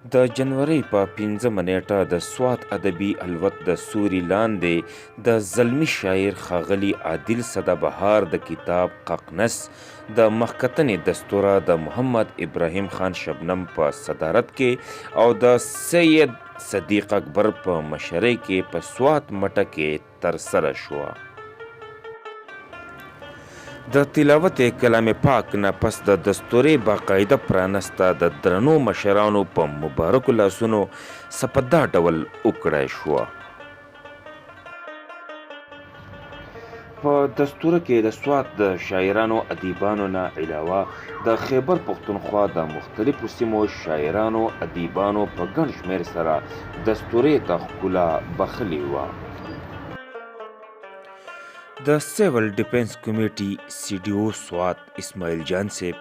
د جنورۍ په 5مه نیټه د سوات ادبي الوت د سوري لاندې د زلمي شاعر ښاغلي عادل سدابهار د کتاب ققنس د مخکتنې دستوره د محمد ابراهیم خان شبنم په صدارت کې او د سید صدیق اکبر په مشرۍ کې په سوات مټه کې ترسره شوه. د تلاوت کلام پاک نه پس د دستورې باقاعده پرانسته د درنو مشرانو په مبارکو لاسونو سپدا ډول وکړای شوه. په دستوره کې د سوات د شاعرانو ادیبانو نه علاوه د خیبر پښتونخوا د مختلفو سیمو شاعرانو ادیبانو په ګڼ شمېر سره دستورې ته ښکلا بخښلې وه. د سیول ډیفنس کمیټي CDO سوات اسماعیل جان صاحب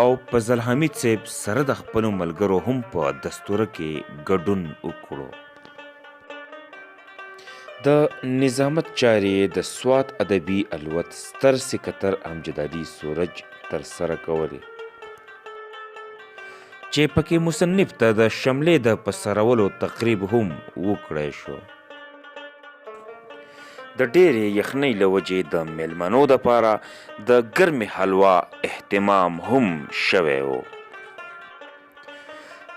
او فضل حمید صاحب سره د خپلو ملګرو هم په دستوره کې ګډون وکړو. د نظامت چارې د سوات ادبي الوت ستر سکتر امجد علي سورج ترسره کولې چې پکې مصنف ته د شملې د پسرولو تقریب هم وکړای شو. د ډېرې یخنۍ له وجې د میلمنو دپاره د ګرمې حلوا اهتمام هم شوی و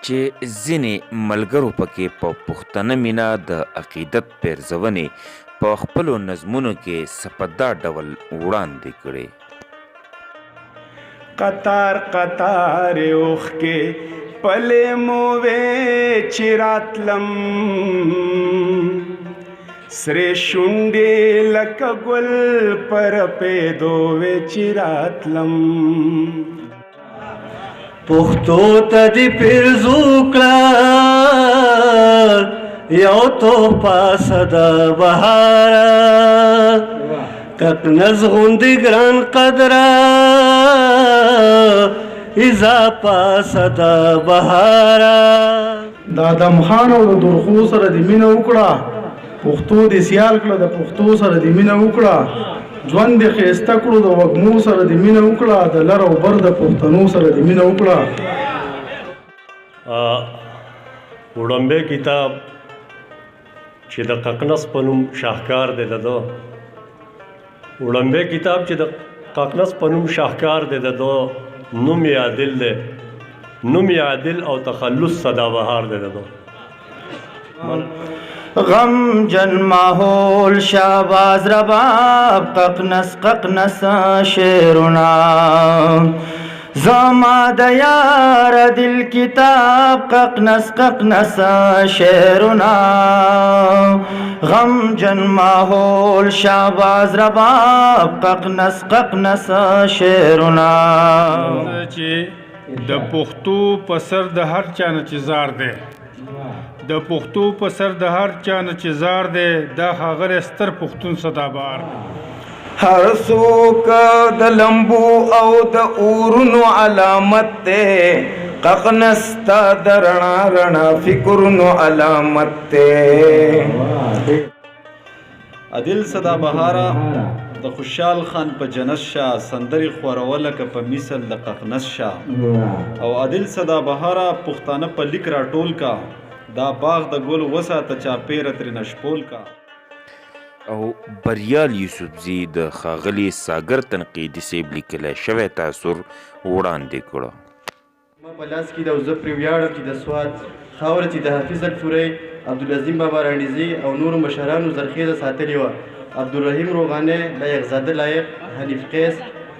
چې ځینې ملګرو پکې په پښتنه مینه د عقیدت پیرزونې په خپلو نظمونو کې سپدا ډول وړاندې کړې. قطار قطار اوښکې پلې مو وې چې راتلم سرې شونډې لکه ګل پر پیدو وې چې راتلم پښتو ته دې پیرزو کړه یو تحفه سدابهاره ققنس غوندې ګران قدره اضافه سدابهاره د ادم خان او د درخو سره دې مینه وکړه پښتو دې سیال کړه د پښتو سره دې مینه وکړه ژوند دې ښایسته کړو د وږمو سره دې مینه وکړه د لر او بر د پښتنو سره دې مینه وکړه. وړومبی کتاب چې د ققنس په نوم شاهکار دی د ده وړومبی کتاب چې د ققنس په نوم شاهکار دی د ده نوم یې عادل دی نوم یې عادل او تخلص سدابهار دی د ده. غم جن ماحول شاباز رباب ققنس ققنس شعرنا زما د یار دل کتاب ققنس ققنس شعرنا غم جن ماحول شاباز رباب ققنس ققنس شعرنا. چې د پښتو په سر د هر چا نه چې زار دی د پښتو په سر د هر چا نه چې زار دی دا ښاغلی ستر پښتون سدابهار دی. هر څوک د لمبو او د اورونو علامت دی ققنس تا د رڼا رڼا فکرونو علامت دی. عادل سدابهاره د خوشحال خان په جنت شاه سندرې خوروله که په مثل د ققنس شاه او عادل سدابهاره پښتانه په لیک راټول کا دا باغ د ګل وساته چاپېره ترې نشپول کا. او بریال یوسفزي د ښاغلي ساګر تنقیدي صاحب لیکلی شوی تاثر وړاندې کړه. ما په لاس کې د زه پرې ویاړم چې د سوات خاوره چې د حافظ الفوري عبدالعظیم بابا رانیزي او نورو مشرانو زرخیزه ساتلې وه عبدالرحیم روغاني لایق زاده لایق حنیف قیس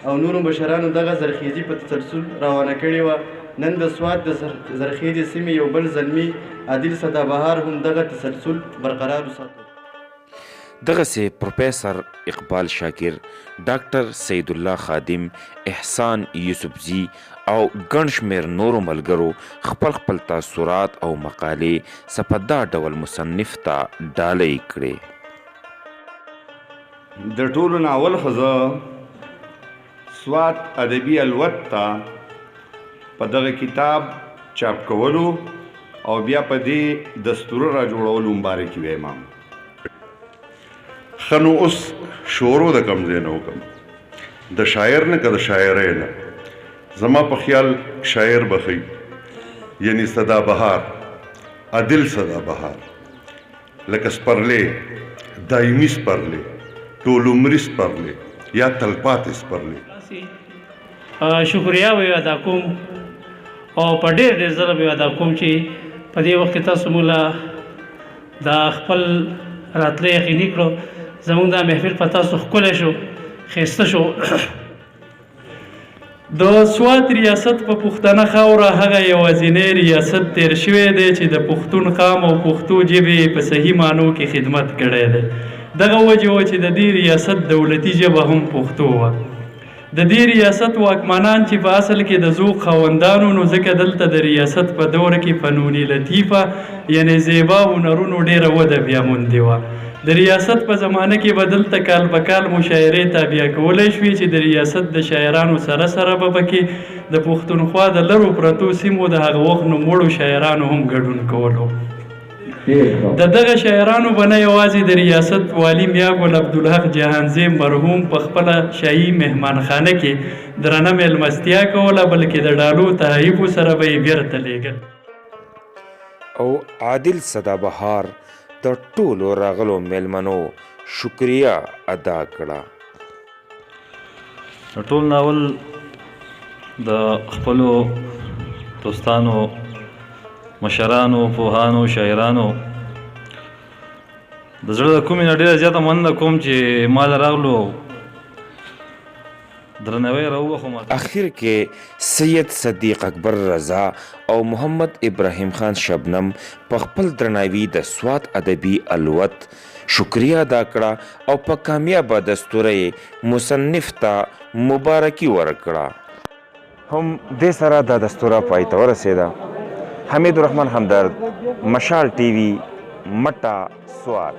او نورو مشرانو دغه زرخیزي په تسلسل روانه کړې وه. نن د سوات د زرخیزې سیمې یو بل زلمي عادل سدابهار هم دغه تسلسل برقرار وساتو. دغسې پروفیسر اقبال شاکر ډاکټر سید الله خادم احسان یوسفزي او ګڼ شمېر نورو ملګرو خپل خپل تاثرات او مقالې سپدا ډول مصنف ته ډالۍ کړې. د ټولو نه اول خو زه سوات ادبي الوت ته په دغه کتاب چاپ کولو او بیا په دې دستوره را جوړولو مبارکي وایم. ښه نو اوس شروع د کوم ځای نه وکړم د شاعر نه که د شاعرۍ نه زما په خیال شاعر بخی یعنی سدابهار عادل سدابهار لکه سپرلی، دایمي سپرلی، ټول عمري سپرلی یا تلپاتې سپرلی. شکریه به ادا کوم او په ډېر ډېر ځله به ادا کوم چې په دې وخت کې تاسو موږ دا خپل راتلو یقیني کړو. زموږ دا محفل په تاسو ښکلی شو، ښایسته شو. د سوات ریاست په پښتنه خاوره هغه یوازینی ریاست تیر شوی دی چې د پښتون قام او پښتو ژبې په صحیح معنو کې خدمت کړی دی. دغه وجه وه چې د دې ریاست دولتي ژبه هم پښتو وه. د دې ریاست واکمنان چې په اصل کې د ذوق خاوندانو، نو ځکه دلته د ریاست په دوره کې فنون لطیفه یعنی زیبا هنرونو ډېره وده بیا موندې وه. د ریاست په زمانه کې به دلته کال په کال مشاعرې تابع کولی شوې چې د ریاست د شاعرانو سره سره به پکې د پښتونخوا د لرو پرتو سیمو د هغه وخت نوموړو شاعرانو هم ګډون کولو. د دغه شاعرانو به نه یوازې د ریاست والي میا ګل عبدالحق جهانزی مرحوم په خپله شاهي مهمانخانه کې درنه میلمستیا کوله، بلکې د ډالو تحایفو سره به یې بیرته لیږل. او عادل سدابهار د ټولو راغلو میلمنو شکریه ادا کړه. ټول ناول د خپلو دوستانو، مشرانو، پوهانو، شاعرانو د زړه د کومې نه ډېره زیاته مننه کوم چې ما له راغلو درناوی راوبخوم. اخر کې سید صدیق اکبر رضا او محمد ابراهیم خان شبنم په خپل درناوي د سوات ادبي الوت شکریه ادا کړه او په کامیابه دستوره مصنف ته مبارکي ورکړه. هم دې سره دا دستوره پای ته ورسېده. حمید الرحمن همدرد، مشال ټي وي، مټه، سوات.